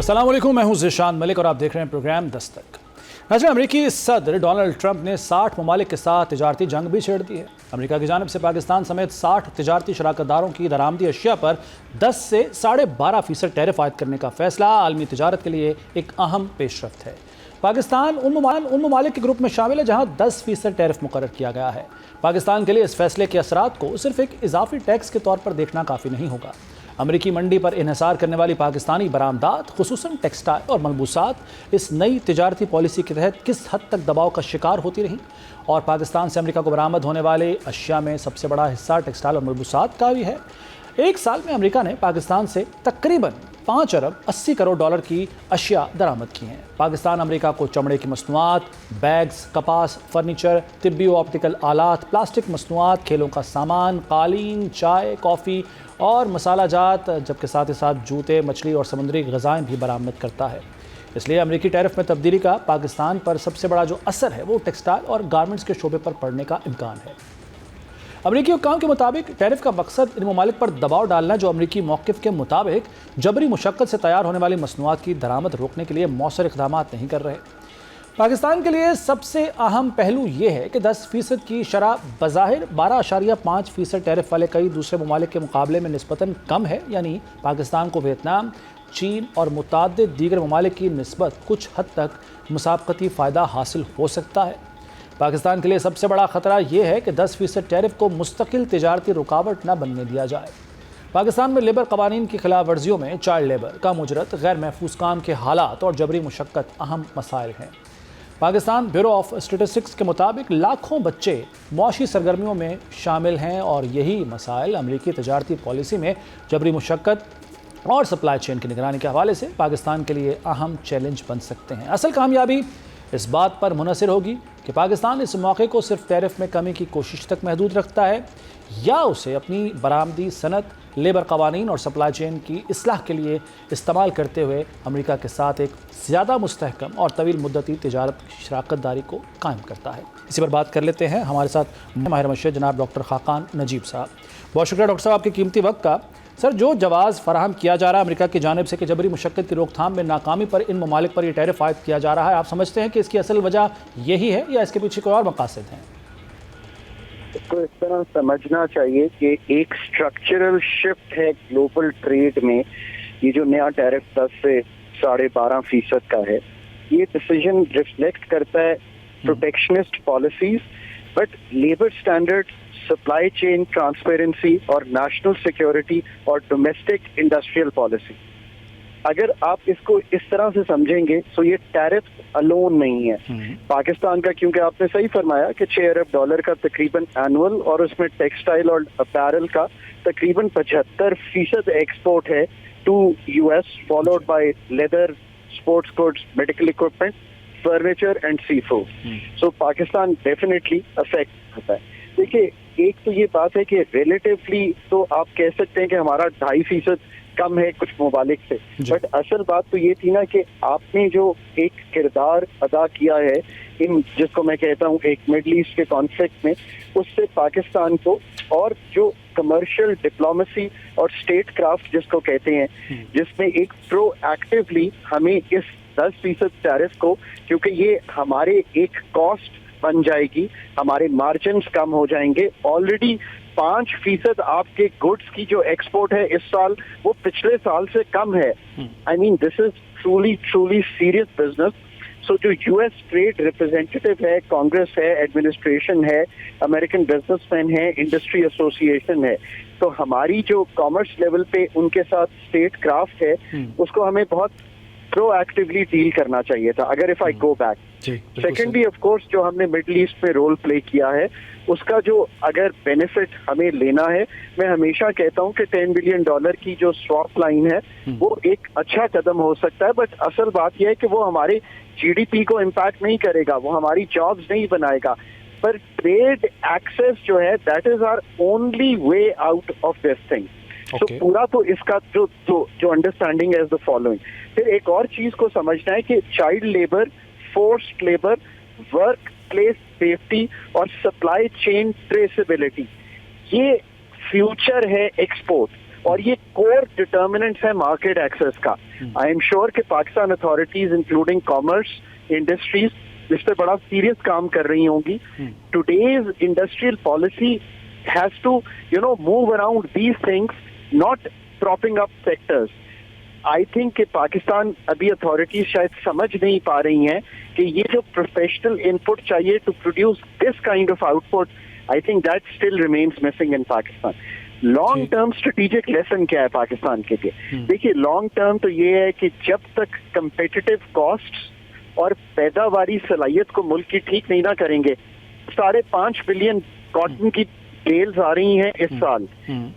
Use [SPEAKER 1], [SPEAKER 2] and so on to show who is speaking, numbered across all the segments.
[SPEAKER 1] अस्सलाम वालेकुम, मैं हूं ज़िशान मलिक और आप देख रहे हैं प्रोग्राम दस्तक। नाज़रीन, अमेरिकी सदर डोनाल्ड ट्रंप ने 60 ममालिक के साथ तिजारती जंग भी छेड़ दी है। अमेरिका की जानिब से पाकिस्तान समेत 60 तिजारती शराकतदारों की दरामदी अशिया पर 10 से 12.5% टैरिफ आयद करने का फैसला आलमी तिजारत के लिए एक अहम पेशरफ्त है। पाकिस्तान उन ममालिक के ग्रुप में शामिल है जहां 10% टैरिफ मुकर्रर किया गया है। पाकिस्तान के लिए इस फैसले के असरात को सिर्फ एक इजाफी टैक्स के तौर पर देखना काफ़ी नहीं होगा। अमेरिकी मंडी पर इन्हिसार करने वाली पाकिस्तानी बरामदात, खुसूसन टेक्सटाइल और मलबूसात, इस नई तिजारती पॉलिसी के तहत किस हद तक दबाव का शिकार होती रहीं और पाकिस्तान से अमेरिका को बरामद होने वाले अशिया में सबसे बड़ा हिस्सा टेक्सटाइल और मलबूसात का भी है। एक साल में अमेरिका ने पाकिस्तान से तकरीबन 5 अरब 80 करोड़ डॉलर की अशिया दरामद की हैं। पाकिस्तान अमेरिका को चमड़े की मसनूआत, बैग्स, कपास, फर्नीचर, तिब्बी ऑप्टिकल आलात, प्लास्टिक मसनूआत, खेलों का सामान, कालीन, चाय, कॉफ़ी और मसाला जात, जबकि साथ ही साथ जूते, मछली और समुद्री ग़िज़ाएँ भी बरामद करता है। इसलिए अमेरिकी टैरिफ में तब्दीली का पाकिस्तान पर सबसे बड़ा जो असर है वो टेक्सटाइल और गारमेंट्स के शोबे पर पड़ने का इम्कान है। अमेरिकी हुक्काम के मुताबिक टैरिफ का मकसद इन ममालिक पर दबाव डालना जो अमेरिकी मौक़िफ़ के मुताबिक जबरी मुशक्क़त से तैयार होने वाली मसनूआत की दरामद रोकने के लिए मौसर इक़दाम नहीं कर रहे। पाकिस्तान के लिए सबसे अहम पहलू ये है कि 10% की शरह बज़ाहिर 12.5% टैरिफ वाले कई दूसरे ममालिक के मुकाबले में निस्बतन कम है। यानी पाकिस्तान को वियतनाम, चीन और मुतअद्दिद दीगर ममालिक की निस्बत कुछ हद तक मुसाबकती फ़ायदा हासिल हो सकता है। पाकिस्तान के लिए सबसे बड़ा ख़तरा यह है कि 10% टैरिफ को मुस्तकिल तिजारती रुकावट न बनने दिया जाए। पाकिस्तान में लेबर कवानीन की खिलाफ वर्जियों में चाइल्ड लेबर, कम उजरत, गैर महफूज काम के हालात और जबरी मुशक्क़त अहम मसाइल हैं। पाकिस्तान ब्यूरो ऑफ स्टेटिस्टिक्स के मुताबिक लाखों बच्चे मुआशी सरगर्मियों में शामिल हैं और यही मसाइल अमेरिकी तिजारती पॉलिसी में जबरी मुशक्क़त और सप्लाई चेन की निगरानी के हवाले से पाकिस्तान के लिए अहम चैलेंज बन सकते हैं। असल कामयाबी इस बात पर मुनहसर होगी कि पाकिस्तान इस मौके को सिर्फ टैरिफ में कमी की कोशिश तक महदूद रखता है या उसे अपनी बरामदी सनत, लेबर कवानीन और सप्लाई चेन की इस्लाह के लिए इस्तेमाल करते हुए अमेरिका के साथ एक ज़्यादा मुस्तहकम और तवील मुद्दती तिजारत शराकतदारी को कायम करता है। इसी पर बात कर लेते हैं। हमारे साथ माहिर मशहूर जनाब डॉक्टर खाकान नजीब साहब। बहुत शुक्रिया डॉक्टर साहब आपके कीमती वक्त का। सर, जो जवाज़ फराहम किया जा रहा है अमेरिका की जानिब से कि जबरी मुशक्क़त की रोकथाम में नाकामी पर इन ममालिक पर यह टैरिफ आयद किया जा रहा है, आप समझते हैं कि इसकी असल वजह यही है या इसके पीछे कोई और मकासद हैं?
[SPEAKER 2] इसको इस तरह समझना चाहिए कि एक स्ट्रक्चरल शिफ्ट है ग्लोबल ट्रेड में। ये जो नया टैरिफ 10 से 12.5% का है, ये डिसीजन रिफ्लेक्ट करता है protectionist policies, but labour standard, supply chain transparency और नेशनल सिक्योरिटी और डोमेस्टिक इंडस्ट्रियल पॉलिसी। अगर आप इसको इस तरह से समझेंगे तो ये टैरिफ अलोन नहीं है पाकिस्तान का, क्योंकि आपने सही फरमाया कि 6 अरब डॉलर का तकरीबन एनुअल और उसमें टेक्सटाइल और अपैरल का तकरीबन 75% एक्सपोर्ट है to US, followed by leather, sports goods, medical equipment, furniture and sea food. So Pakistan definitely affect होता है। देखिए, एक तो ये बात है कि रिलेटिवली तो आप कह सकते हैं कि हमारा 2.5% कम है कुछ ममालिक से, बट असल बात तो ये थी ना कि आपने जो एक किरदार अदा किया है इन, जिसको मैं कहता हूँ एक मिडल ईस्ट के कॉन्फ्लिक्ट में, उससे पाकिस्तान को और जो कमर्शियल डिप्लोमेसी और स्टेट क्राफ्ट जिसको कहते हैं, जिसमें एक प्रोएक्टिवली हमें इस 10% टैरिफ को, क्योंकि ये हमारे एक कॉस्ट बन जाएगी, हमारे मार्जिन्स कम हो जाएंगे। ऑलरेडी 5% आपके गुड्स की जो एक्सपोर्ट है इस साल वो पिछले साल से कम है। I mean this is truly serious business. So जो यूएस ट्रेड रिप्रेजेंटेटिव है, कांग्रेस है, एडमिनिस्ट्रेशन है, अमेरिकन बिजनेसमैन है, इंडस्ट्री एसोसिएशन है, तो हमारी जो कॉमर्स लेवल पे उनके साथ स्टेट क्राफ्ट है, उसको हमें बहुत प्रोएक्टिवली डील करना चाहिए था। अगर if I go back, secondly of course जो हमने मिडल ईस्ट में रोल प्ले किया है, उसका जो अगर बेनिफिट हमें लेना है, मैं हमेशा कहता हूं कि $10 बिलियन की जो स्वैप लाइन है वो एक अच्छा कदम हो सकता है, बट असल बात यह है कि वो हमारे जीडीपी को इम्पैक्ट नहीं करेगा, वो हमारी जॉब्स नहीं बनाएगा, पर ट्रेड एक्सेस जो है that is our only way out of this thing. तो पूरा तो इसका जो अंडरस्टैंडिंग है द फॉलोइंग। फिर एक और चीज को समझना है कि child labour, forced labour, work place safety और सप्लाई चेन ट्रेसेबिलिटी, ये फ्यूचर है एक्सपोर्ट। और ये कोर डिटर्मिनेंट्स है मार्केट एक्सेस का। आई एम श्योर कि Pakistan authorities including commerce industries इस पर बड़ा सीरियस काम कर रही होंगी। Today's industrial policy has to move around these things, not propping up sectors. I think कि पाकिस्तान अभी अथॉरिटीज शायद समझ नहीं पा रही हैं कि ये जो प्रोफेशनल इनपुट चाहिए to produce this kind of output, I think that still remains missing in Pakistan. Long term strategic lesson क्या है पाकिस्तान के लिए? देखिए, लॉन्ग टर्म तो ये है कि जब तक कंपेटिटिव कॉस्ट्स और पैदावारी सलाहियत को मुल्क की ठीक नहीं ना करेंगे, 5.5 बिलियन कॉटन की बेल्स आ रही हैं इस साल।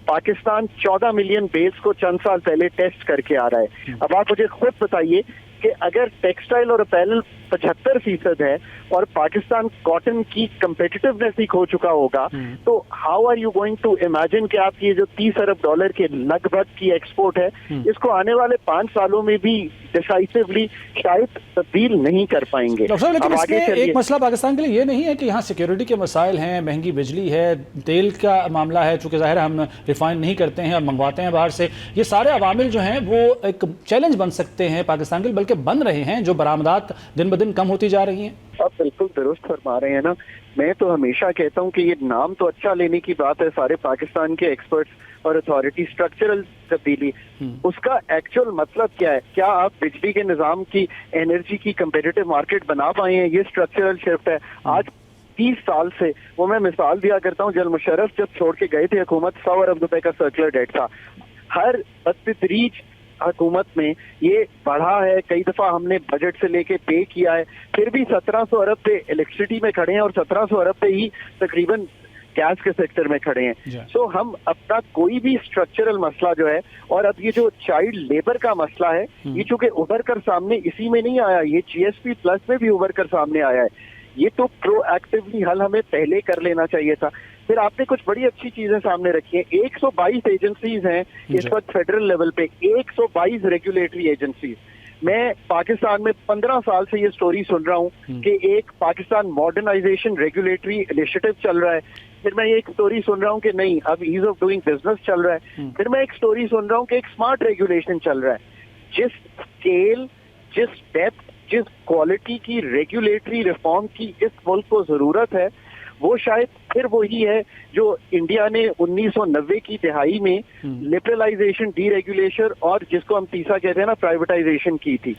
[SPEAKER 2] पाकिस्तान 14 मिलियन बेल्स को चंद साल पहले टेस्ट करके आ रहा है। अब आप मुझे खुद बताइए कि अगर टेक्सटाइल और अपैरल 75% है और पाकिस्तान कॉटन की कंपेटिटिवनेस ही खो चुका होगा, तो how are you going to imagine कि आप ये जो $30 अरब के लगभग की एक्सपोर्ट है, इसको आने वाले 5 सालों में भी डिसाइसिवली शायद तब्दील नहीं कर पाएंगे।
[SPEAKER 1] डॉक्टर साहब, लेकिन इसमें एक मसला पाकिस्तान के लिए ये नहीं है कि यहाँ सिक्योरिटी के मसाइल हैं, महंगी बिजली है, तेल का मामला है, चूंकि जाहिर हम रिफाइन नहीं करते हैं और मंगवाते हैं बाहर से, ये सारे अवामिल जो हैं वो एक चैलेंज बन सकते हैं पाकिस्तान के लिए, बल्कि बन रहे हैं, जो बरामदात दिन ब दिन कम होती जा रही हैं।
[SPEAKER 2] आप बिल्कुल दुरुस्त फरमा रहे हैं ना। मैं तो हमेशा कहता हूं कि ये नाम तो अच्छा लेने की बात है, सारे पाकिस्तान के एक्सपर्ट्स और अथॉरिटी, स्ट्रक्चरल तब्दीली, उसका एक्चुअल मतलब क्या है? क्या आप बिजली के निजाम की, एनर्जी की कंपेटिटिव मार्केट बना पाए हैं? ये स्ट्रक्चरल शिफ्ट है। आज 30 साल से, वो मैं मिसाल दिया करता हूँ, जल मुशर्रफ जब छोड़ के गए थे हुकूमत, 100 अरब रुपए का सर्कुलर डेट था। हर बदतदरीज हुकूमत में ये बढ़ा है, कई दफा हमने बजट से लेके पे किया है, फिर भी 1700 अरब पे इलेक्ट्रिसिटी में खड़े हैं और 1700 अरब पे ही तकरीबन गैस के सेक्टर में खड़े हैं। सो हम अपना कोई भी स्ट्रक्चरल मसला जो है, और अब ये जो चाइल्ड लेबर का मसला है, ये चूंकि उभर कर सामने इसी में नहीं आया, ये GSP प्लस में भी उभर कर सामने आया है। ये तो प्रोएक्टिवली हल हमें पहले कर लेना चाहिए था। फिर आपने कुछ बड़ी अच्छी चीजें सामने रखी हैं। 122 एजेंसीज हैं इस वक्त फेडरल लेवल पे, 122 रेगुलेटरी एजेंसीज। मैं पाकिस्तान में 15 साल से ये स्टोरी सुन रहा हूँ कि एक पाकिस्तान मॉडर्नाइजेशन रेगुलेटरी इनिशिएटिव चल रहा है। फिर मैं एक स्टोरी सुन रहा हूँ कि नहीं, अब ईज ऑफ डूइंग बिजनेस चल रहा है। फिर मैं एक स्टोरी सुन रहा हूँ कि एक स्मार्ट रेगुलेशन चल रहा है। जिस स्केल, जिस डेप्थ, जिस क्वालिटी की रेगुलेटरी रिफॉर्म की इस मुल्क को जरूरत है, वो शायद फिर वही है जो इंडिया ने 1990 की दिहाई में लिबरलाइजेशन, डीरेगुलेशन और जिसको हम तीसरा कहते हैं ना, प्राइवेटाइजेशन की थी।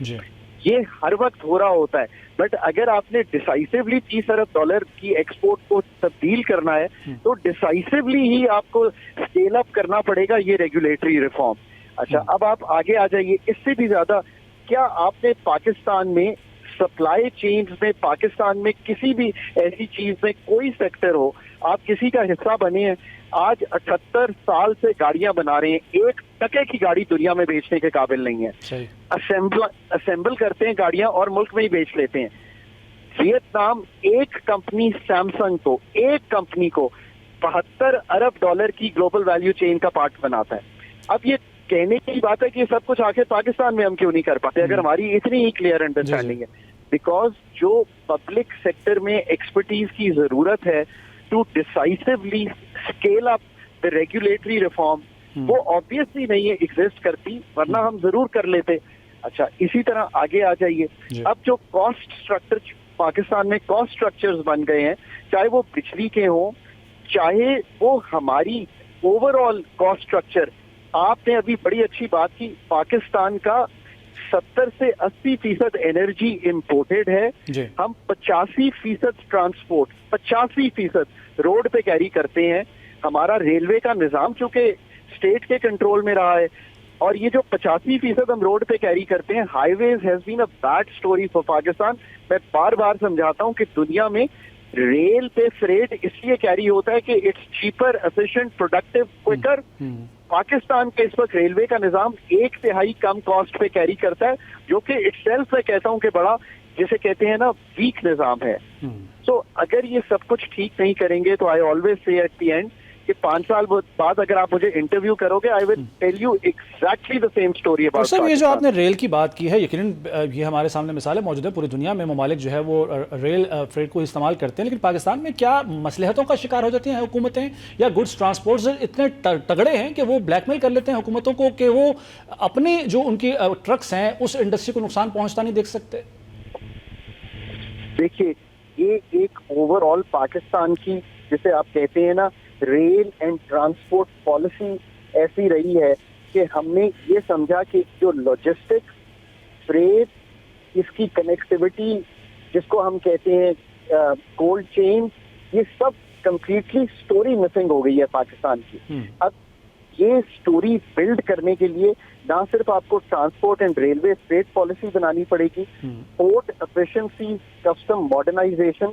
[SPEAKER 2] ये हर वक्त हो रहा होता है, बट अगर आपने डिसाइसिवली $30 अरब की एक्सपोर्ट को तब्दील करना है, तो डिसाइसिवली ही आपको स्केल अप करना पड़ेगा ये रेगुलेटरी रिफॉर्म। अच्छा, अब आप आगे आ जाइए। इससे भी ज्यादा, क्या आपने पाकिस्तान में सप्लाई चेन्स में, पाकिस्तान में किसी भी ऐसी चीज में कोई सेक्टर हो, आप किसी का हिस्सा बने हैं? आज 78 साल से गाड़ियां बना रहे हैं, 1 टके की गाड़ी दुनिया में बेचने के काबिल नहीं है। असेंबल करते हैं गाड़ियां और मुल्क में ही बेच लेते हैं। वियतनाम एक कंपनी सैमसंग को, एक कंपनी को $72 अरब की ग्लोबल वैल्यू चेन का पार्ट बनाता है। अब ये कहने की बात है कि सब कुछ आखिर पाकिस्तान में हम क्यों नहीं कर पाते, अगर हमारी इतनी ही क्लियर अंडरस्टैंडिंग है? बिकॉज जो पब्लिक सेक्टर में एक्सपर्टीज की जरूरत है to decisively scale up the regulatory reform, वो ऑब्वियसली नहीं एग्जिस्ट करती, वरना हम जरूर कर लेते। अच्छा, इसी तरह आगे आ जाइए। अब जो कॉस्ट स्ट्रक्चर पाकिस्तान में, कॉस्ट स्ट्रक्चर्स बन गए हैं, चाहे वो बिजली के हों, चाहे वो हमारी ओवरऑल कॉस्ट स्ट्रक्चर। आपने अभी बड़ी अच्छी बात की, पाकिस्तान का 70 से 80% एनर्जी इंपोर्टेड है। हम 85% ट्रांसपोर्ट, 85% रोड पे कैरी करते हैं। हमारा रेलवे का निजाम चूंकि स्टेट के कंट्रोल में रहा है, और ये जो 85% हम रोड पे कैरी करते हैं, highways has been a bad story for Pakistan. मैं बार बार समझाता हूँ कि दुनिया में रेल पे फ्रेट इसलिए कैरी होता है कि it's cheaper, efficient, productive, quicker. Pakistan के इस वक्त रेलवे का निजाम 1/3 कम कॉस्ट पे कैरी करता है, जो कि इटसेल्फ मैं कहता हूं कि बड़ा, जिसे कहते हैं ना, वीक निजाम है। सो अगर ये सब कुछ ठीक नहीं करेंगे, तो I always say at the end कि 5 साल बाद अगर आप मुझे इंटरव्यू करोगे, I will tell you exactly the same story
[SPEAKER 1] और
[SPEAKER 2] अबाउट
[SPEAKER 1] सर, ये जो
[SPEAKER 2] पाकिस्तान।
[SPEAKER 1] आपने रेल की बात की है, यकीनन ये हमारे सामने मिसालें मौजूद है, पूरी दुनिया में ममालिक जो है वो रेल फ्रेट को इस्तेमाल करते हैं, लेकिन पाकिस्तान में क्या मसलहतों का शिकार हो जाती हैं हुकूमतें, या गुड्स ट्रांसपोर्टर्स इतने तगड़े हैं कि वो ब्लैकमेल कर लेते हैं हुकूमतों को कि वो अपनी जो उनकी ट्रक्स हैं उस इंडस्ट्री को नुकसान पहुंचता नहीं देख सकते?
[SPEAKER 2] देखिए, ये एक ओवरऑल पाकिस्तान की, जिसे आप कहते हैं ना, रेल एंड ट्रांसपोर्ट पॉलिसी ऐसी रही है कि हमने ये समझा कि जो लॉजिस्टिक्स, फ्रेट, इसकी कनेक्टिविटी, जिसको हम कहते हैं कोल्ड चेन, ये सब कंप्लीटली स्टोरी मिसिंग हो गई है पाकिस्तान की। अब ये स्टोरी बिल्ड करने के लिए ना सिर्फ आपको transport and railway freight policy बनानी पड़ेगी, पोर्ट एफिशिएंसी, कस्टम मॉडर्नाइजेशन,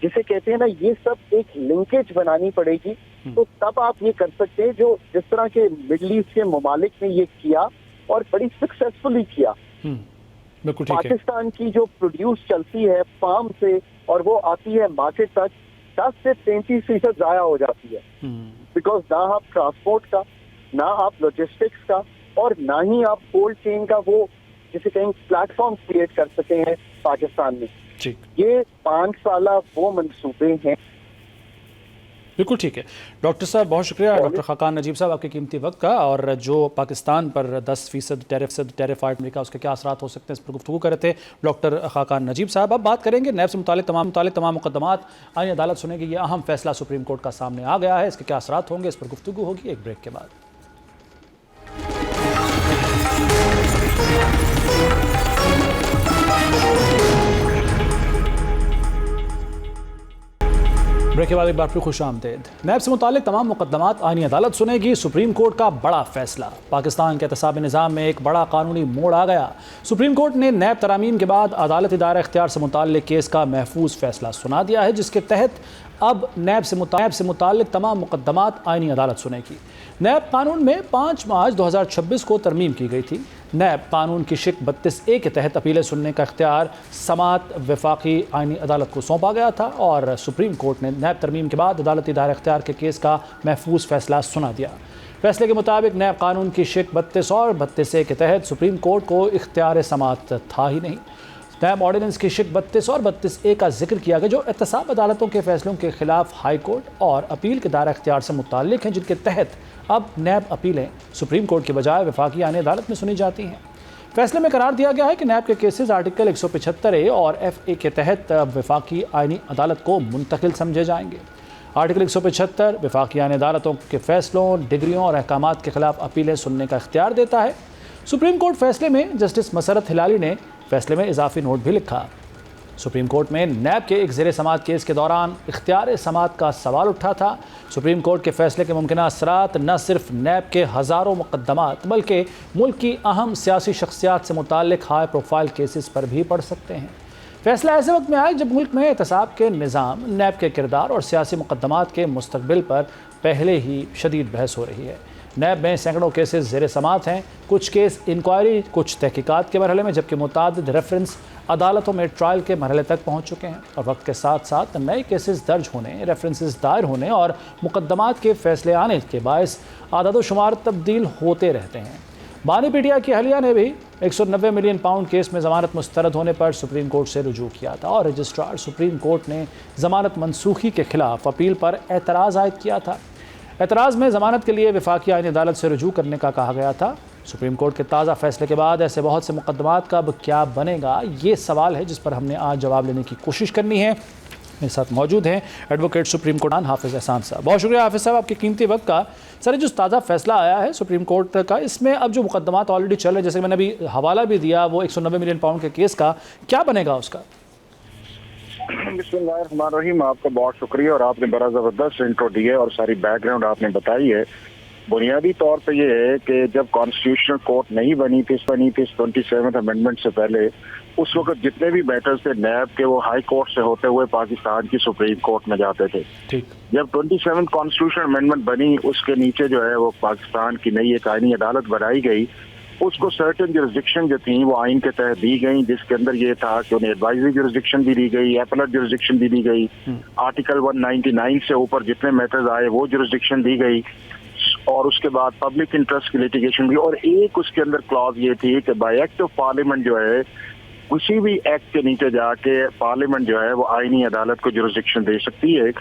[SPEAKER 2] जिसे कहते हैं ना, ये सब एक लिंकेज बनानी पड़ेगी। तो तब आप ये कर सकते हैं जो जिस तरह के मिडल ईस्ट के ममालिक ने ये किया और बड़ी सक्सेसफुली किया।
[SPEAKER 1] बिल्कुल ठीक है।
[SPEAKER 2] पाकिस्तान की जो प्रोड्यूस चलती है फार्म से और वो आती है मार्केट तक, 10 से 33% जाया हो जाती है, बिकॉज ना आप ट्रांसपोर्ट का, ना आप लॉजिस्टिक्स का, और ना ही आप कोल्ड चेन का वो जिसे कहीं प्लेटफॉर्म क्रिएट कर सके हैं पाकिस्तान में।
[SPEAKER 1] ठीक,
[SPEAKER 2] ये 5 साल वो मंसूबे हैं।
[SPEAKER 1] बिल्कुल ठीक है। डॉक्टर साहब, बहुत शुक्रिया डॉक्टर खाकान नजीब साहब आपके कीमती वक्त का, और जो पाकिस्तान पर 10% टैरिफ अमेरिका, उसके क्या असरात हो सकते हैं, इस पर गुफ्तगू कर रहे थे डॉक्टर खाकान नजीब साहब। अब बात करेंगे नैब से मुतालिक तमाम मुकदमात आईनी अदालत सुनेगी, ये अहम फैसला सुप्रीम कोर्ट का सामने आ गया है, इसके क्या असरात होंगे, इस पर गुफ्तगू होगी एक ब्रेक के बाद। ब्रेक के बाद एक बार फिर खुश आमदेद। नैब से मुतालिक तमाम मुकदमात आईनी अदालत सुनेगी, सुप्रीम कोर्ट का बड़ा फैसला। पाकिस्तान के एहतसाबी निज़ाम में एक बड़ा कानूनी मोड़ आ गया। सुप्रीम कोर्ट ने नैब तरामीम के बाद अदालती दायरा इख्तियार से मुताल्लिक केस का महफूज फैसला सुना दिया है, जिसके तहत अब नैब से मुताल्लिक तमाम मुकदमात आईनी अदालत सुनेगी। नैब कानून में 5 मार्च 2026 को तरमीम की गई थी। नैब कानून की शिक 32A के तहत अपीलें सुनने का इख्तियार समात वफाकी आईनी अदालत को सौंपा गया था, और सुप्रीम कोर्ट ने नैब तरमीम के बाद अदालती दायरा इख्तियार के केस का महफूज फैसला सुना दिया। फैसले के मुताबिक नैब कानून की शिक 32 और 32A के तहत सुप्रीम कोर्ट को इख्तियार समात था ही नहीं। नैब ऑर्डिनेंस की शिक 32 और 32A का जिक्र किया गया, जो एहतसाब अदालतों के फैसलों के खिलाफ हाई कोर्ट और अपील के दायरा इख्तियार से मुताल्लिक हैं, जिनके तहत अब नैब अपीलें सुप्रीम कोर्ट के बजाय वफाकी आईनी अदालत में सुनी जाती हैं। फैसले में करार दिया गया है कि नैब के केसेस आर्टिकल 175A और FA के तहत वफाकी आईनी अदालत को मुंतकिल समझे जाएंगे। आर्टिकल 175 वफाकी आईनी अदालतों के फैसलों, डिग्रियों और अहकामात के खिलाफ अपीलें सुनने का इख्तियार देता है। सुप्रीम कोर्ट फैसले में जस्टिस मसरत हिलाली ने फैसले में इजाफी नोट भी लिखा। सुप्रीम कोर्ट में नैब के एक ज़ेर समात केस के दौरान इख्तियार समात का सवाल उठा था। सुप्रीम कोर्ट के फैसले के मुमकिन असरात न सिर्फ नैब के हज़ारों मुकदमात, बल्कि मुल्क की अहम सियासी शख्सियात से मुताल्लिक हाई प्रोफाइल केसेस पर भी पड़ सकते हैं। फैसला ऐसे वक्त में आया जब मुल्क में एहतसाब के निज़ाम, नैब के किरदार और सियासी मुकदमात के मुस्तकबिल पर पहले ही शदीद बहस हो रही है। नैब में सैकड़ों केसेस ज़ेर समात हैं, कुछ केस इंक्वायरी, कुछ तहकीकात के मरहले में, जबकि मुतादिद रेफरेंस अदालतों में ट्रायल के मरहले तक पहुँच चुके हैं। और वक्त के साथ साथ नए केसेस दर्ज होने, रेफरेंसेस दायर होने और मुकदमात के फैसले आने के बायस आदाद शुमार तब्दील होते रहते हैं। बानी पीटिया की अहलिया ने भी 190 मिलियन पाउंड केस में ज़मानत मुस्तरद होने पर सुप्रीम कोर्ट से रुजू किया था, और रजिस्ट्रार सुप्रीम कोर्ट ने ज़मानत मनसूखी के खिलाफ अपील पर एतराज़ आयद किया था। एतराज़ में ज़मानत के लिए वफाकी आईनी अदालत से रुजू करने का कहा गया था। सुप्रीम कोर्ट के ताज़ा फैसले के बाद ऐसे बहुत से मुकदमात का अब क्या बनेगा, ये सवाल है जिस पर हमने आज जवाब लेने की कोशिश करनी है। मेरे साथ मौजूद हैं एडवोकेट सुप्रीम कोर्ट हाफिज़ एहसान साहब। बहुत शुक्रिया हाफिज़ साहब आपके कीमती वक्त का। सर, जो ताज़ा फैसला आया है सुप्रीम कोर्ट का, इसमें अब जो मुकदमात ऑलरेडी चल रहे हैं, जैसे मैंने अभी हवाला भी दिया वो 190 मिलियन पाउंड के केस का, क्या बनेगा उसका?
[SPEAKER 3] बिस्मिल्लाहिर्रहमानिर्रहीम, आपका बहुत शुक्रिया, और आपने बड़ा ज़बरदस्त इंट्रो दी है और सारी बैकग्राउंड आपने बताई है। बुनियादी तौर पे ये है कि जब कॉन्स्टिट्यूशनल कोर्ट नहीं बनी थी 27th अमेंडमेंट से पहले, उस वक्त जितने भी मैटर्स थे नैब के, वो हाई कोर्ट से होते हुए पाकिस्तान की सुप्रीम कोर्ट में जाते थे।
[SPEAKER 1] ठीक।
[SPEAKER 3] जब 27th कॉन्स्टिट्यूशनल अमेंडमेंट बनी, उसके नीचे जो है वो पाकिस्तान की नई एक आईनी अदालत बनाई गई, उसको सर्टेन जुरिस्डिक्शन जो थी वो आइन के तहत दी गई, जिसके अंदर ये था कि उन्हें एडवाइजरी जुरिस्डिक्शन भी दी गई, एपलेट जुरिस्डिक्शन भी दी गई, आर्टिकल 199 से ऊपर जितने मैटर्स आए वो जुरिस्डिक्शन दी गई, और उसके बाद पब्लिक इंटरेस्ट की लिटिगेशन भी। और एक उसके अंदर क्लॉज ये थी कि बाय एक्ट ऑफ पार्लियामेंट जो है किसी भी एक्ट के नीचे जाके पार्लियामेंट जो है वो आईनी अदालत को जुरिस्डिक्शन दे सकती है,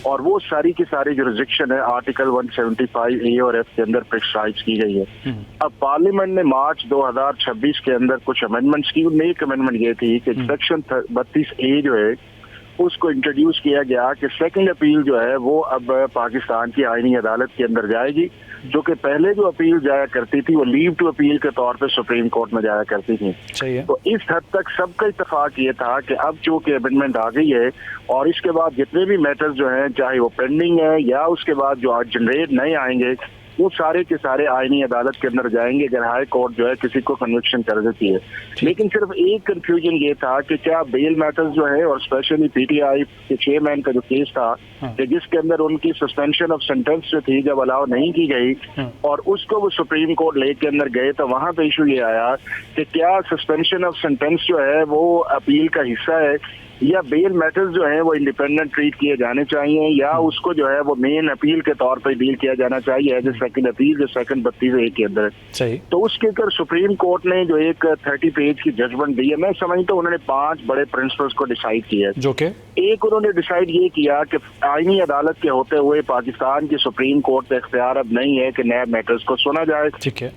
[SPEAKER 3] और वो सारी की सारी जुरिस्डिक्शन है आर्टिकल 175 ए और एफ के अंदर प्रिस्क्राइब की गई है। अब पार्लियामेंट ने मार्च 2026 के अंदर कुछ अमेंडमेंट्स की, उनमें एक अमेंडमेंट ये थी कि सेक्शन 32 ए जो है उसको इंट्रोड्यूस किया गया कि सेकंड अपील जो है वो अब पाकिस्तान की आईनी अदालत के अंदर जाएगी, जो कि पहले जो अपील जाया करती थी वो लीव टू अपील के तौर पे सुप्रीम कोर्ट में जाया करती थी। तो इस हद तक सबका इत्तेफाक ये था कि अब चूंकि अमेंडमेंट आ गई है और इसके बाद जितने भी मैटर्स जो हैं चाहे वो पेंडिंग है या उसके बाद जो जनरेट नए आएंगे वो सारे के सारे आईनी अदालत के अंदर जाएंगे अगर हाई कोर्ट जो है किसी को कन्विक्शन कर देती है। लेकिन सिर्फ एक कंफ्यूजन ये था कि क्या बेल मैटर्स जो है और स्पेशली पीटीआई के चेयरमैन का जो केस था कि जिसके अंदर उनकी सस्पेंशन ऑफ सेंटेंस जो थी जब अलाउ नहीं की गई और उसको वो सुप्रीम कोर्ट ले के अंदर गए तो वहां पे इशू ये आया कि क्या सस्पेंशन ऑफ सेंटेंस जो है वो अपील का हिस्सा है या बेल मैटर्स जो है वो इंडिपेंडेंट ट्रीट किए जाने चाहिए या उसको जो है वो मेन अपील के तौर पर डील किया जाना चाहिए एज ए सेकंड अपील जो सेकंड 32A के अंदर। तो उसके अंदर सुप्रीम कोर्ट ने जो एक 30 पेज की जजमेंट दी है, मैं समझता हूँ उन्होंने 5 बड़े प्रिंसिपल्स को डिसाइड किया है। जो कि एक उन्होंने डिसाइड ये किया कि आईनी अदालत के होते हुए पाकिस्तान की सुप्रीम कोर्ट का इख्तियार अब नहीं है कि नए मैटर्स को सुना जाए।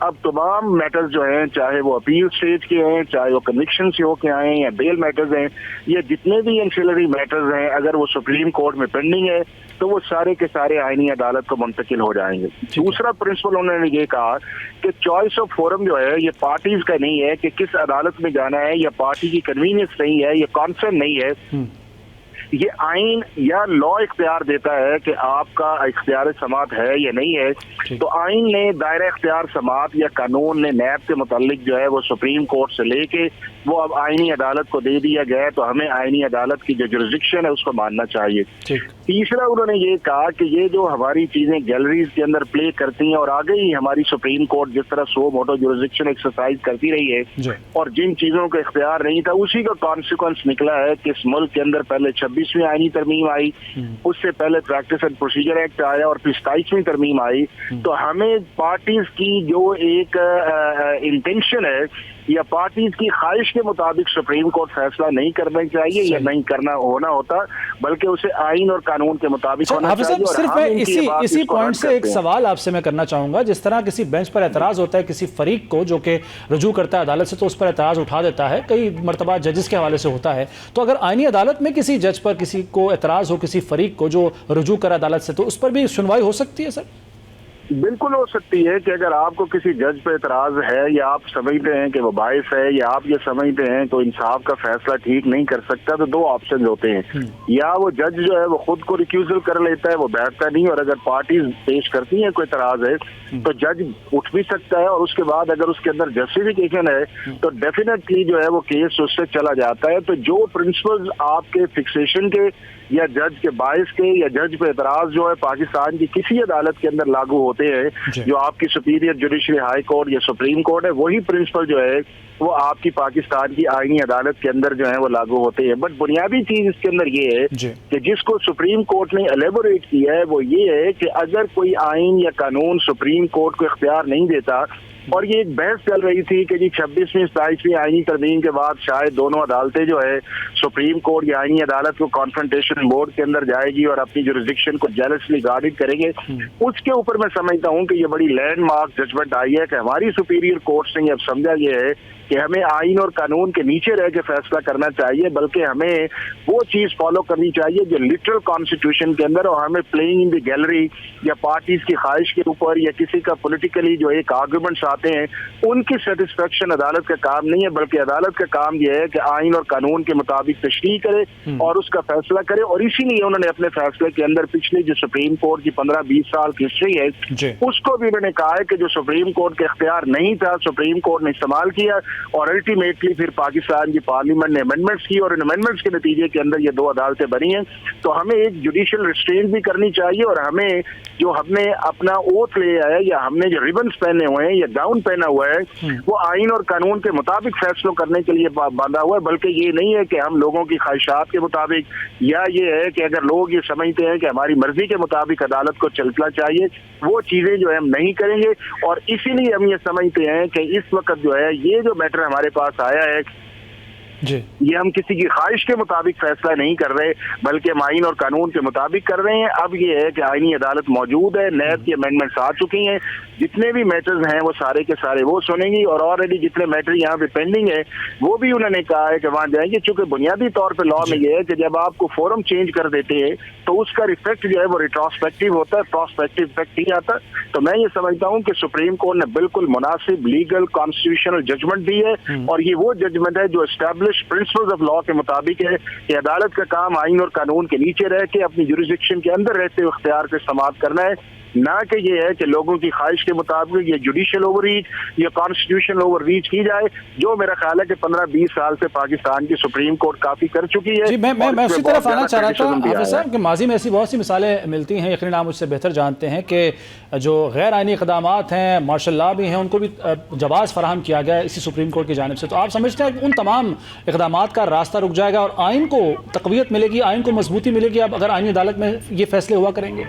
[SPEAKER 3] अब तमाम मैटर्स जो हैं चाहे वो अपील स्टेज के हैं चाहे वो कन्विक्शन से होके आए या बेल मैटर्स हैं या जितने भी एंसिलरी मैटर्स हैं अगर वो सुप्रीम कोर्ट में पेंडिंग है तो वो सारे के सारे आईनी अदालत को मुंतकिल हो जाएंगे। दूसरा प्रिंसिपल उन्होंने ये कहा कि चॉइस ऑफ फोरम जो है ये पार्टीज का नहीं है कि किस अदालत में जाना है या पार्टी की कन्वीनियंस नहीं है, ये कॉन्सर्न नहीं है, ये आइन या लॉ इख्तियार देता है कि आपका इख्तियार समात है या नहीं है। तो आइन ने दायरा इख्तियार समात या कानून ने नैब के मुतालिक जो है वो सुप्रीम कोर्ट से लेके वो अब आईनी अदालत को दे दिया गया है, तो हमें आईनी अदालत की जो जुरिस्डिक्शन है उसको मानना चाहिए। तीसरा उन्होंने ये कहा कि ये जो हमारी चीजें गैलरीज के अंदर प्ले करती हैं और आगे ही हमारी सुप्रीम कोर्ट जिस तरह सो मोटो जुरिस्डिक्शन एक्सरसाइज करती रही है और जिन चीजों का इख्तियार नहीं था उसी का कॉन्सिक्वेंस निकला है कि इस मुल्क के अंदर पहले 26वीं आईनी तरमीम आई, उससे पहले प्रैक्टिस एंड प्रोसीजर एक्ट आया और फिर 27वीं तरमीम आई। तो हमें पार्टीज की जो एक इंटेंशन है या पार्टीज की ख्वाहिश के मुताबिक सुप्रीम कोर्ट फैसला नहीं करना चाहिए या नहीं करना होना होता, बल्कि उसे आइन और कानून के मुताबिक होना चाहिए।
[SPEAKER 1] सिर्फ मैं इसी पॉइंट से एक सवाल आपसे मैं करना चाहूंगा, जिस तरह किसी बेंच पर एतराज होता है किसी फरीक को जो कि रुजू करता है अदालत से तो उस पर एतराज उठा देता है, कई मरतबा जजेस के हवाले से होता है, तो अगर आईनी अदालत में किसी जज पर किसी को एतराज हो किसी फरीक को जो रुजू कर अदालत से, तो उस पर भी सुनवाई हो सकती है? सर
[SPEAKER 3] बिल्कुल हो सकती है कि अगर आपको किसी जज पे एतराज है या आप समझते हैं कि वो बाइस है या आप ये समझते हैं तो इंसाफ का फैसला ठीक नहीं कर सकता, तो 2 ऑप्शन होते हैं, या वो जज जो है वो खुद को रिक्यूजल कर लेता है, वो बैठता नहीं, और अगर पार्टीज पेश करती हैं कोई एतराज है तो जज उठ भी सकता है और उसके बाद अगर उसके अंदर जस्टिफिकेशन है तो डेफिनेटली जो है वो केस उससे चला जाता है। तो जो प्रिंसिपल्स आपके फिक्सेशन के या जज के बाइस के या जज पे एतराज जो है पाकिस्तान की किसी अदालत के अंदर लागू होते हैं, जो आपकी सुपीरियर जुडिशरी हाई कोर्ट या सुप्रीम कोर्ट है, वही प्रिंसिपल जो है वो आपकी पाकिस्तान की आईनी अदालत के अंदर जो है वो लागू होते हैं। बट बुनियादी चीज इसके अंदर ये है कि जिसको सुप्रीम कोर्ट ने एलेबोरेट किया है वो ये है कि अगर कोई आइन या कानून सुप्रीम कोर्ट को इख्तियार नहीं देता, और ये एक बहस चल रही थी कि जी 26वीं 27वीं आईनी तरमीम के बाद शायद दोनों अदालतें जो है सुप्रीम कोर्ट या आईनी अदालत को कॉन्फ्रंटेशन बोर्ड के अंदर जाएगी और अपनी जुरिस्डिक्शन को जेलसली गार्डेड करेंगे। उसके ऊपर मैं समझता हूँ कि ये बड़ी लैंडमार्क जजमेंट आई है कि हमारी सुपीरियर कोर्ट ने अब समझा ये है कि हमें आइन और कानून के नीचे रह के फैसला करना चाहिए, बल्कि हमें वो चीज फॉलो करनी चाहिए जो लिटरल कॉन्स्टिट्यूशन के अंदर, और हमें प्लेइंग इन द गैलरी या पार्टीज की ख्वाहिश के ऊपर या किसी का पॉलिटिकली जो एक आर्गुमेंट्स आते हैं उनकी सेटिस्फेक्शन अदालत का काम नहीं है, बल्कि अदालत का काम यह है कि आइन और कानून के मुताबिक तशरीह करे और उसका फैसला करे। और इसीलिए उन्होंने अपने फैसले के अंदर पिछली जो सुप्रीम कोर्ट की 15-20 साल की हिस्ट्री है उसको भी उन्होंने कहा है कि जो सुप्रीम कोर्ट का इख्तियार नहीं था सुप्रीम कोर्ट ने इस्तेमाल किया, और अल्टीमेटली फिर पाकिस्तान की पार्लियामेंट ने अमेंडमेंट्स की और इन अमेंडमेंट्स के नतीजे के अंदर ये 2 अदालतें बनी हैं। तो हमें एक जुडिशियल रिस्ट्रेंट भी करनी चाहिए और हमें जो हमने अपना ओथ लिया है या हमने जो रिबन्स पहने हुए हैं या गाउन पहना हुआ है वो आइन और कानून के मुताबिक फैसलों करने के लिए बांधा हुआ है, बल्कि ये नहीं है कि हम लोगों की ख्वाहिशात के मुताबिक, या ये है कि अगर लोग ये समझते हैं कि हमारी मर्जी के मुताबिक अदालत को चलना चाहिए, वो चीजें जो है हम नहीं करेंगे। और इसीलिए हम ये समझते हैं कि इस वक्त जो है ये जो मैटर हमारे पास आया है
[SPEAKER 1] जी,
[SPEAKER 3] ये हम किसी की ख्वाहिश के मुताबिक फैसला नहीं कर रहे, बल्कि हम आइन और कानून के मुताबिक कर रहे हैं। अब ये है कि आइनी अदालत मौजूद है, नैब की अमेंडमेंट्स आ चुकी हैं, जितने भी मैटर्स हैं वो सारे के सारे वो सुनेंगी और ऑलरेडी जितने मैटर यहाँ पे पेंडिंग है वो भी उन्होंने कहा है कि वहाँ जाएंगे। चूंकि बुनियादी तौर पर लॉ में ये है कि जब आपको फोरम चेंज कर देते हैं तो उसका इफेक्ट जो है वो रिट्रोस्पेक्टिव होता है, प्रोस्पेक्टिव इफेक्ट नहीं आता। तो मैं ये समझता हूँ कि सुप्रीम कोर्ट ने बिल्कुल मुनासिब लीगल कॉन्स्टिट्यूशनल जजमेंट दी है और ये वो जजमेंट है जो एस्टैब्लिश प्रिंसिपल्स ऑफ लॉ के मुताबिक है कि अदालत का काम आइन और कानून के नीचे रह के अपनी जुरिस्डिक्शन के अंदर रहते हुए इख्तियार से समाप्त करना है, ना कि ये है कि लोगों की ख्वाहिश के मुताबिक ये जुडिशियल ओवररीच या कॉन्स्टिट्यूशनल ओवररीच की जाए, जो मेरा ख्याल है कि 15-20 साल से पाकिस्तान की सुप्रीम कोर्ट काफी कर चुकी है।
[SPEAKER 1] जी, मैं उसी तरफ आना चाह रहा था हाफिज साहब कि माजी में ऐसी बहुत सी मिसालें मिलती हैं, यकीनन आप मुझसे बेहतर जानते हैं कि जो गैर आइनी इक़दामात हैं, मार्शल लॉ भी हैं, उनको भी जवाज़ फराहम किया गया है इसी सुप्रीम कोर्ट की जानिब से। तो आप समझते हैं कि उन तमाम इक़दामात का रास्ता रुक जाएगा और आइन को तक़वियत मिलेगी, आइन को मजबूती मिलेगी अब अगर आइनी अदालत में ये फैसले हुआ करेंगे?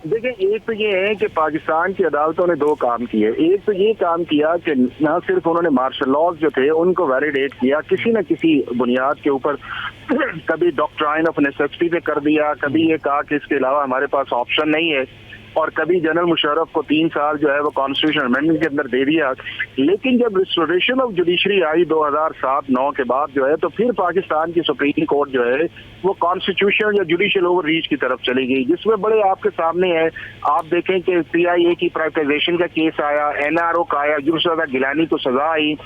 [SPEAKER 3] देखिए, एक तो ये है कि पाकिस्तान की अदालतों ने 2 काम किए। एक तो ये काम किया कि न सिर्फ उन्होंने मार्शल लॉज जो थे उनको वैलिडेट किया किसी न किसी बुनियाद के ऊपर, कभी डॉक्ट्राइन ऑफ नेसेसिटी पे कर दिया, कभी ये कहा कि इसके अलावा हमारे पास ऑप्शन नहीं है, और कभी जनरल मुशर्रफ को 3 साल जो है वो कॉन्स्टिट्यूशन अमेंडमेंट के अंदर दे दिया। लेकिन जब रिस्टोरेशन ऑफ जुडिशरी आई 2007-9 के बाद जो है, तो फिर पाकिस्तान की सुप्रीम कोर्ट जो है वो कॉन्स्टिट्यूशन या जुडिशियल ओवररीच की तरफ चली गई, जिसमें बड़े आपके सामने है। आप देखें कि CIA की प्राइवेटाइजेशन का केस आया, NRO का आया, जुर्सदा गिलानी को सजा आई,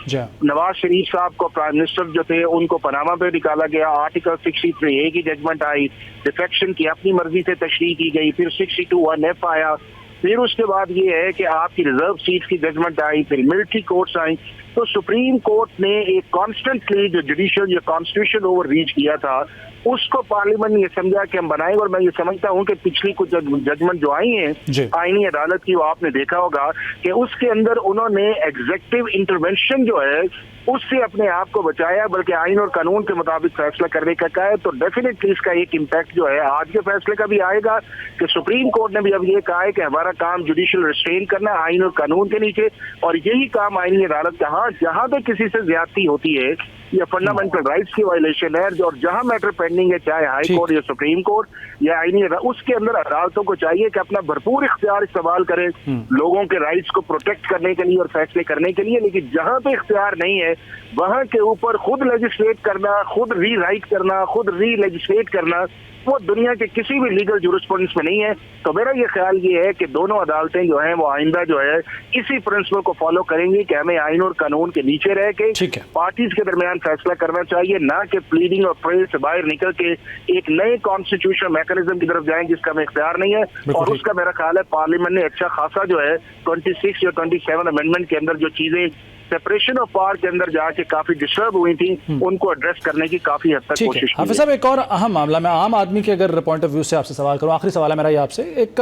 [SPEAKER 3] नवाज शरीफ साहब को प्राइम मिनिस्टर जो थे उनको पनामा पे निकाला गया, आर्टिकल 63A की जजमेंट आई, डिफेक्शन की अपनी मर्जी से तशरीह की गई, फिर 62(1)F आया, फिर उसके बाद ये है कि आपकी रिजर्व सीट की जजमेंट आई, फिर मिलिट्री कोर्ट्स आई। तो सुप्रीम कोर्ट ने एक कॉन्स्टेंटली जो जुडिशियल या कॉन्स्टिट्यूशन ओवर रीच किया था उसको पार्लियामेंट ने ये समझा कि हम बनाएंगे। और मैं ये समझता हूँ कि पिछली कुछ जजमेंट जो आई हैं आईनी अदालत की, वो आपने देखा होगा कि उसके अंदर उन्होंने एग्जेक्टिव इंटरवेंशन जो है उससे अपने आप को बचाया, बल्कि आइन और कानून के मुताबिक फैसला करने का कहा है। तो डेफिनेटली इसका एक इम्पैक्ट जो है आज के फैसले का भी आएगा कि सुप्रीम कोर्ट ने भी अब ये कहा है कि हमारा काम जुडिशियल रिस्ट्रेन करना है आइन और कानून के नीचे, और यही काम आईनी अदालत का जहां पे किसी से ज्यादती होती है या फंडामेंटल राइट्स की वायलेशन है और जहां मैटर पेंडिंग है, चाहे हाई कोर्ट या सुप्रीम कोर्ट या आईनी, उसके अंदर अदालतों को चाहिए कि अपना भरपूर इख्तियार इस्तेमाल करें लोगों के राइट्स को प्रोटेक्ट करने के लिए और फैसले करने के लिए। लेकिन जहां पे इख्तियार नहीं है वहां के ऊपर खुद लेजिस्लेट करना, खुद री राइट करना, खुद री लेजिस्लेट करना, वो दुनिया के किसी भी लीगल जूरिस्प्रूडेंस में नहीं है। तो मेरा ये ख्याल ये है कि दोनों अदालतें जो हैं वो आइंदा जो है इसी प्रिंसिपल को फॉलो करेंगी कि हमें आइन और कानून के नीचे रह के पार्टीज के दरमियान फैसला करना चाहिए, ना कि प्लीडिंग और प्रेयर से बाहर निकल के एक नए कॉन्स्टिट्यूशनल मैकेनिज्म की तरफ जाएं जिसका हमें इख्तियार नहीं है। और उसका मेरा ख्याल है पार्लियामेंट ने अच्छा खासा जो है 26 या 27 अमेंडमेंट के अंदर जो चीजें सेपरेशन ऑफ पावर के अंदर जाके काफी डिस्टर्ब हुई थी उनको एड्रेस करने की काफी हद तक कोशिश की।
[SPEAKER 1] हाफिज साहब, एक और अहम मामला, मैं आम आदमी के अगर पॉइंट ऑफ व्यू से आपसे सवाल करूं, आखिरी सवाल है मेरा ये आपसे। एक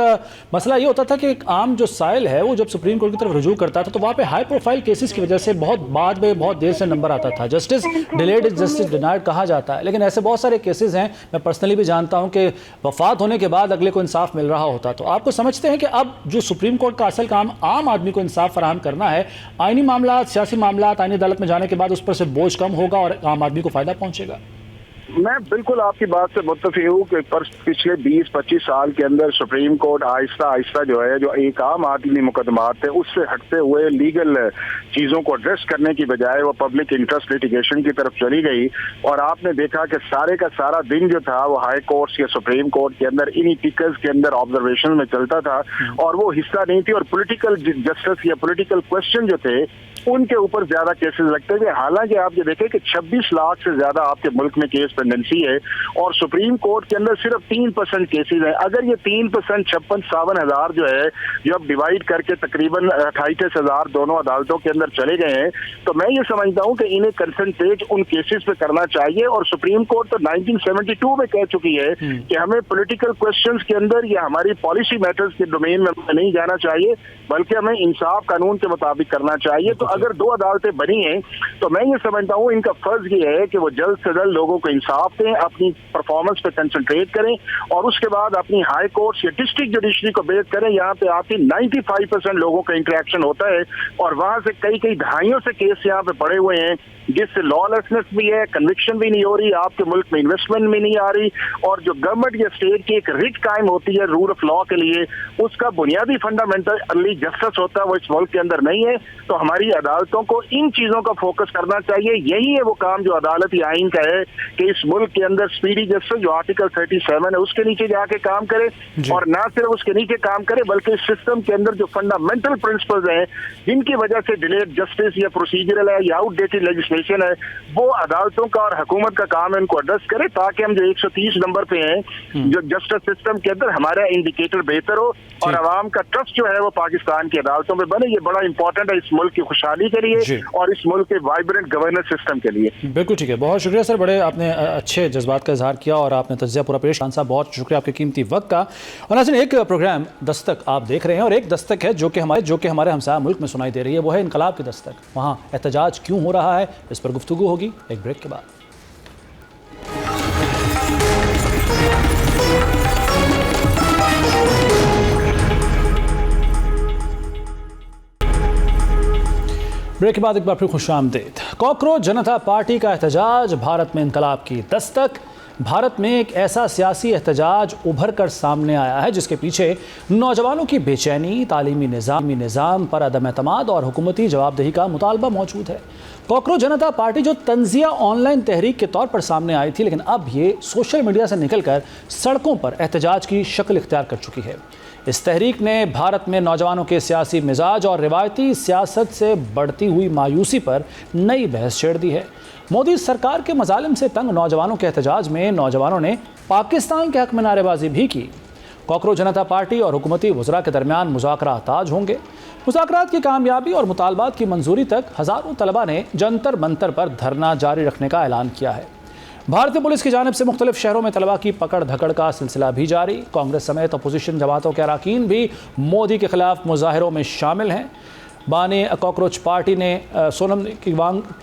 [SPEAKER 1] मसला ये होता था कि एक आम जो साइल है वो जब सुप्रीम कोर्ट की तरफ रुजू करता था तो वहाँ पे हाई प्रोफाइल केसेस की वजह से बहुत बाद में बहुत देर से नंबर आता था, justice delayed is justice denied कहा जाता है। लेकिन ऐसे बहुत सारे केसेस हैं, मैं पर्सनली भी जानता हूँ कि वफात होने के बाद अगले को इंसाफ मिल रहा होता। तो आपको समझते हैं कि अब जो सुप्रीम कोर्ट का असल काम आम आदमी को इंसाफ फराहम करना है, आइनी मामला, सियासी मामला अदालत में जाने के बाद उस पर से बोझ कम होगा और आम आदमी को फायदा पहुंचेगा?
[SPEAKER 3] मैं बिल्कुल आपकी बात से मुत्तफिक हूँ कि पिछले 20-25 साल के अंदर सुप्रीम कोर्ट आहिस्ता आहिस्ता जो है जो एक आम आदमी मुकदमात थे उससे हटते हुए लीगल चीज़ों को एड्रेस करने की बजाय वो पब्लिक इंटरेस्ट लिटिगेशन की तरफ चली गई। और आपने देखा कि सारे का सारा दिन जो था वो हाई कोर्ट्स या सुप्रीम कोर्ट के अंदर इन्हीं टिकर्स के अंदर ऑब्जर्वेशन में चलता था और वो हिस्सा नहीं थी। और पोलिटिकल जस्टिस या पोलिटिकल क्वेश्चन जो थे उनके ऊपर ज्यादा केसेस लगते थे। हालांकि आप ये देखें कि 26 लाख से ज्यादा आपके मुल्क में केस डिपेंडेंसी है और सुप्रीम कोर्ट के अंदर सिर्फ 3% केसेस हैं। अगर ये 3% 56-57 हजार जो है जो अब डिवाइड करके तकरीबन 28,000 दोनों अदालतों के अंदर चले गए हैं, तो मैं ये समझता हूँ कि इन्हें कंसंट्रेट उन केसेस पे करना चाहिए। और सुप्रीम कोर्ट तो 1972 में कह चुकी है कि हमें पॉलिटिकल क्वेश्चंस के अंदर या हमारी पॉलिसी मैटर्स के डोमेन में नहीं जाना चाहिए, बल्कि हमें इंसाफ कानून के मुताबिक करना चाहिए। तो अगर 2 अदालतें बनी हैं तो मैं ये समझता हूँ इनका फर्ज ये है कि वो जल्द से जल्द लोगों को इंसाफ दें, अपनी परफॉर्मेंस पे कंसंट्रेट करें और उसके बाद अपनी हाई कोर्ट्स या डिस्ट्रिक्ट जुडिशरी को बेस करें। यहाँ पे आपकी 95% लोगों का इंटरेक्शन होता है और वहां से कई दहाइयों से केस यहाँ पे पड़े हुए हैं जिससे लॉलेसनेस भी है, कन्विक्शन भी नहीं हो रही, आपके मुल्क में इन्वेस्टमेंट भी नहीं आ रही और जो गवर्नमेंट या स्टेट की एक रिट कायम होती है रूल ऑफ लॉ के लिए, उसका बुनियादी फंडामेंटल अर्ली जस्टिस होता है, वो इस मुल्क के अंदर नहीं है। तो हमारी अदालतों को इन चीजों का फोकस करना चाहिए। यही है वो काम जो अदालती आइन का है कि इस मुल्क के अंदर स्पीडी जस्टिस जो आर्टिकल 37 है उसके नीचे जाके काम करे और ना सिर्फ उसके नीचे काम करे बल्कि इस सिस्टम के अंदर जो फंडामेंटल प्रिंसिपल्स हैं जिनकी वजह से डिलेड जस्टिस या प्रोसीजरल है या आउटडेटेड लेजिस्लेशन है, वो अदालतों का और हुकूमत का काम है इनको एड्रेस करे ताकि हम जो 130 नंबर पे हैं जो जस्टिस सिस्टम के अंदर हमारा इंडिकेटर बेहतर हो और आवाम का ट्रस्ट जो है वो पाकिस्तान की अदालतों में बने। ये बड़ा इंपॉर्टेंट है इस मुल्क की खुशहाली के लिए और इस मुल्क के वाइब्रेंट गवर्नेंस सिस्टम के लिए।
[SPEAKER 1] बिल्कुल ठीक है, बहुत शुक्रिया सर, बड़े आपने अच्छे जज्बात का इजहार किया और आपने तज्जिया पूरा पेश। खान साहब बहुत शुक्रिया आपके कीमती वक्त का। और नाज़रीन, एक प्रोग्राम दस्तक आप देख रहे हैं और एक दस्तक है जो कि हमारे हमसाया मुल्क में सुनाई दे रही है, वो है इनकलाब की दस्तक। वहाँ एहतजाज क्यों हो रहा है, इस पर गुफ्तगू होगी एक ब्रेक के बाद। ब्रेक के बाद एक बार फिर खुशामदीद। कॉकरोच जनता पार्टी का एहतजाज, भारत में इनकलाब की दस्तक। भारत में एक ऐसा सियासी एहतजाज उभर कर सामने आया है जिसके पीछे नौजवानों की बेचैनी, तालीमी निज़ाम पर अदम एतमाद और हुकूमती जवाबदेही का मुतालबा मौजूद है। कॉकरोच जनता पार्टी जो तंजिया ऑनलाइन तहरीक के तौर पर सामने आई थी, लेकिन अब ये सोशल मीडिया से निकलकर सड़कों पर एहतजाज की शक्ल इख्तियार कर चुकी है। इस तहरीक ने भारत में नौजवानों के सियासी मिजाज और रिवायती सियासत से बढ़ती हुई मायूसी पर नई बहस छेड़ दी है। मोदी सरकार के मजालिम से तंग नौजवानों के एहतजाज में नौजवानों ने पाकिस्तान के हक में नारेबाजी भी की। कॉकरोच जनता पार्टी और हुकूमती वज़रा के दरमियान मुज़ाकरात आज होंगे। मुज़ाकरात की कामयाबी और मुतालबात की मंजूरी तक हज़ारों तलबा ने जंतर मंतर पर धरना जारी रखने का ऐलान किया है। भारतीय पुलिस की जानिब से मुख्तलिफ शहरों में तलबा की पकड़ धकड़ का सिलसिला भी जारी। कांग्रेस समेत अपोजिशन जमातों के अरकान भी मोदी के खिलाफ मुजाहिरों में शामिल हैं। बानी कॉकरोच पार्टी ने सोनम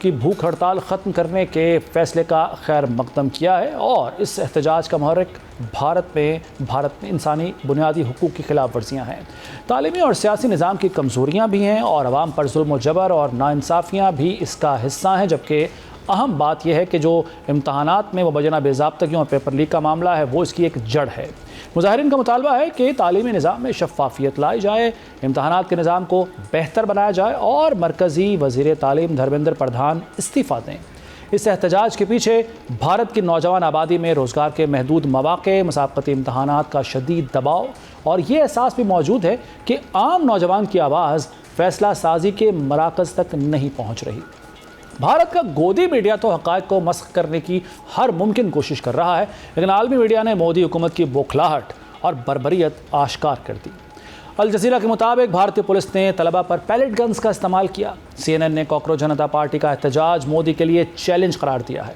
[SPEAKER 1] की भूख हड़ताल ख़त्म करने के फैसले का खैर मकदम किया है और इस एहतजाज का महरक भारत में इंसानी बुनियादी हुकूक़ की खिलाफ वर्जियाँ हैं, तालीमी और सियासी निज़ाम की कमज़ोरियाँ भी हैं और आवाम पर जुल्म जबर और नाइंसाफ़ियाँ भी इसका हिस्सा हैं। जबकि अहम बात यह है कि जो इम्तहानात में वो बजना बेज़ाब्तगियों और पेपर लीक का मामला है वो इसकी एक जड़ है। मुजाहिरीन का मुतालबा है कि तालीमी निज़ाम में शफ़ाफ़ियत लाई जाए, इम्तहानात के निज़ाम को बेहतर बनाया जाए और मरकज़ी वज़ीर तालीम धर्मेंद्र प्रधान इस्तीफ़ा दें। इस एहतजाज के पीछे भारत की नौजवान आबादी में रोज़गार के महदूद मौक़े, मुसाबक़ती इम्तहानात का शदीद दबाव और ये एहसास भी मौजूद है कि आम नौजवान की आवाज़ फ़ैसला साजी के मराकज़ तक नहीं पहुँच रही। भारत का गोदी मीडिया तो हक़ाइक़ को मस्ख़ करने की हर मुमकिन कोशिश कर रहा है, लेकिन आलमी मीडिया ने मोदी हुकूमत की बौखलाहट और बर्बरियत आश्कार कर दी। अल जज़ीरा के मुताबिक भारतीय पुलिस ने तलबा पर पैलेट गन्स का इस्तेमाल किया। CNN ने कॉकरोच जनता पार्टी का एहतजाज मोदी के लिए चैलेंज करार दिया है।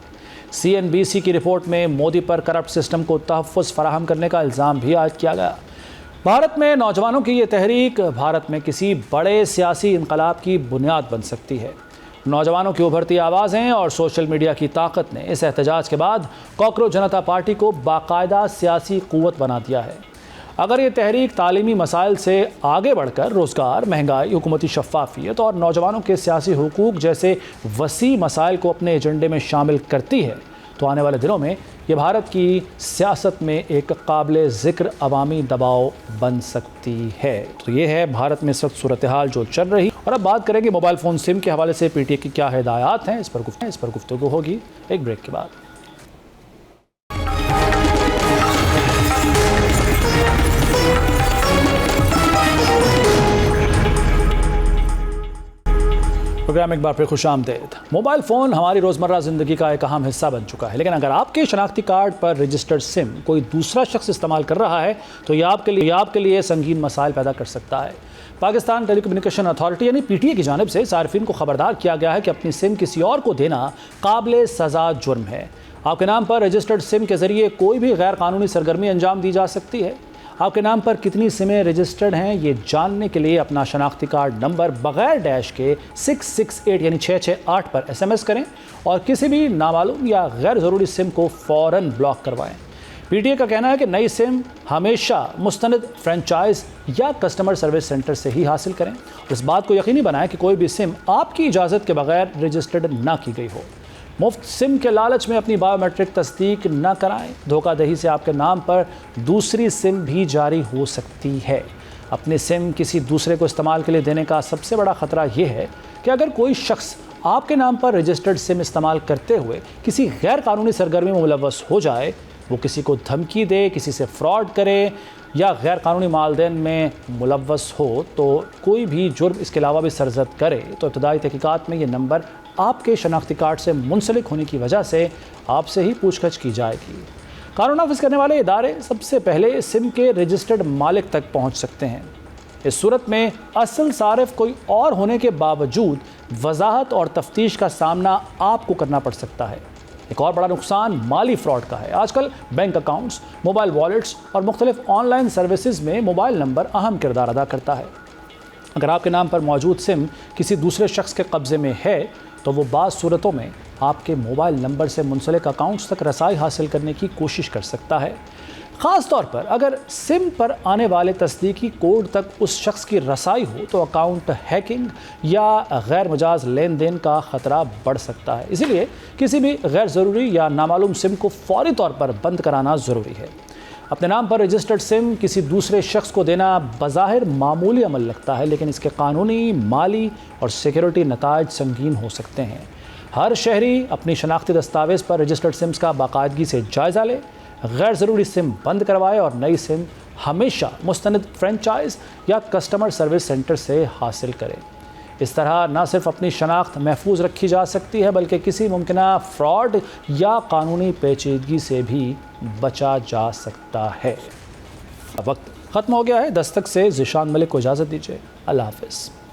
[SPEAKER 1] CNBC की रिपोर्ट में मोदी पर करप्ट सिस्टम को तहफ़्फ़ुज़ फराहम करने का इल्ज़ाम भी आयद किया गया। भारत में नौजवानों की ये तहरीक भारत में किसी बड़े सियासी इनकलाब की बुनियाद बन सकती है। नौजवानों की उभरती आवाज़ें और सोशल मीडिया की ताकत ने इस एहतजाज के बाद कॉकरोच जनता पार्टी को बाकायदा सियासी क़ुव्वत बना दिया है। अगर ये तहरीक तालीमी मसाइल से आगे बढ़कर रोज़गार, महंगाई, हुकूमती शफ़ाफ़ियत और नौजवानों के सियासी हुकूक जैसे वसी मसाइल को अपने एजेंडे में शामिल करती है तो आने वाले दिनों में ये भारत की सियासत में एक काबिल ज़िक्र अवामी दबाव बन सकती है। तो ये है भारत में इस वक्त सूरत हाल जो चल रही। और अब बात करेंगे मोबाइल फ़ोन सिम के हवाले से PTI की क्या हिदायत हैं, इस पर गुफ्तगू होगी एक ब्रेक के बाद। प्रोग्राम एक बार फिर खुशामदीद। मोबाइल फ़ोन हमारी रोज़मर्रा ज़िंदगी का एक अहम हिस्सा बन चुका है, लेकिन अगर आपके शनाख्ती कार्ड पर रजिस्टर्ड सिम कोई दूसरा शख्स इस्तेमाल कर रहा है तो ये आपके लिए संगीन मसाइल पैदा कर सकता है। पाकिस्तान टेलीकम्युनिकेशन अथॉरिटी यानी PTA की जानिब से सार्फिन को खबरदार किया गया है कि अपनी सिम किसी और को देना काबिल सज़ा जुर्म है। आपके नाम पर रजिस्टर्ड सिम के ज़रिए कोई भी गैर कानूनी सरगर्मी अंजाम दी जा सकती है। आपके नाम पर कितनी सिमें रजिस्टर्ड हैं ये जानने के लिए अपना शनाख्ती कार्ड नंबर बगैर डैश के 668 यानी 668 पर SMS करें और किसी भी नामालूम या गैर ज़रूरी सिम को फ़ौरन ब्लॉक करवाएं। PTA का कहना है कि नई सिम हमेशा मुस्तनद फ्रेंचाइज या कस्टमर सर्विस सेंटर से ही हासिल करें। इस बात को यकीनी बनाएं कि कोई भी सिम आपकी इजाज़त के बगैर रजिस्टर्ड ना की गई हो। मुफ्त सिम के लालच में अपनी बायोमेट्रिक तस्दीक न कराएं। धोखाधड़ी से आपके नाम पर दूसरी सिम भी जारी हो सकती है। अपनी सिम किसी दूसरे को इस्तेमाल के लिए देने का सबसे बड़ा ख़तरा यह है कि अगर कोई शख्स आपके नाम पर रजिस्टर्ड सिम इस्तेमाल करते हुए किसी गैर कानूनी सरगर्मी में मुलव्वस हो जाए, वो किसी को धमकी दे, किसी से फ्रॉड करे या गैर कानूनी मालदेन में मुलव्वस हो, तो कोई भी जुर्म इसके अलावा भी सरजद करे तो इब्तदाई तहकीकात में ये नंबर आपके शनाख्ती कार्ड से मुंसलिक होने की वजह से आपसे ही पूछताछ की जाएगी। कानून नाफिज करने वाले इदारे सबसे पहले सिम के रजिस्टर्ड मालिक तक पहुंच सकते हैं। इस सूरत में असल सारिफ कोई और होने के बावजूद वजाहत और तफ्तीश का सामना आपको करना पड़ सकता है। एक और बड़ा नुकसान माली फ्रॉड का है। आजकल बैंक अकाउंट्स, मोबाइल वॉलेट्स और मुख्तलिफ ऑनलाइन सर्विसेज में मोबाइल नंबर अहम किरदार अदा करता है। अगर आपके नाम पर मौजूद सिम किसी दूसरे शख्स के कब्ज़े में है तो वो बाज़ सूरतों में आपके मोबाइल नंबर से मुंसलिक अकाउंट्स तक रसाई हासिल करने की कोशिश कर सकता है। ख़ास तौर पर अगर सिम पर आने वाले तस्दीकी कोड तक उस शख्स की रसाई हो तो अकाउंट हैकिंग या गैर मजाज लेन देन का ख़तरा बढ़ सकता है। इसीलिए किसी भी गैर ज़रूरी या नामालूम सिम को फौरी तौर पर बंद कराना ज़रूरी है। अपने नाम पर रजिस्टर्ड सिम किसी दूसरे शख्स को देना बज़ाहिर मामूली अमल लगता है, लेकिन इसके कानूनी, माली और सिक्योरिटी नताइज संगीन हो सकते हैं। हर शहरी अपनी शनाख्ती दस्तावेज़ पर रजिस्टर्ड सिम्स का बाकायदगी से जायज़ा ले, गैर ज़रूरी सिम बंद करवाए और नई सिम हमेशा मुस्तनद फ्रेंचाइज या कस्टमर सर्विस सेंटर से हासिल करें। इस तरह न सिर्फ अपनी शनाख्त महफूज रखी जा सकती है बल्कि किसी मुमकिना फ्रॉड या कानूनी पेचीदगी से भी बचा जा सकता है। वक्त ख़त्म हो गया है। दस्तक से ज़िशान मलिक को इजाज़त दीजिए। अल्लाह हाफ़िज़।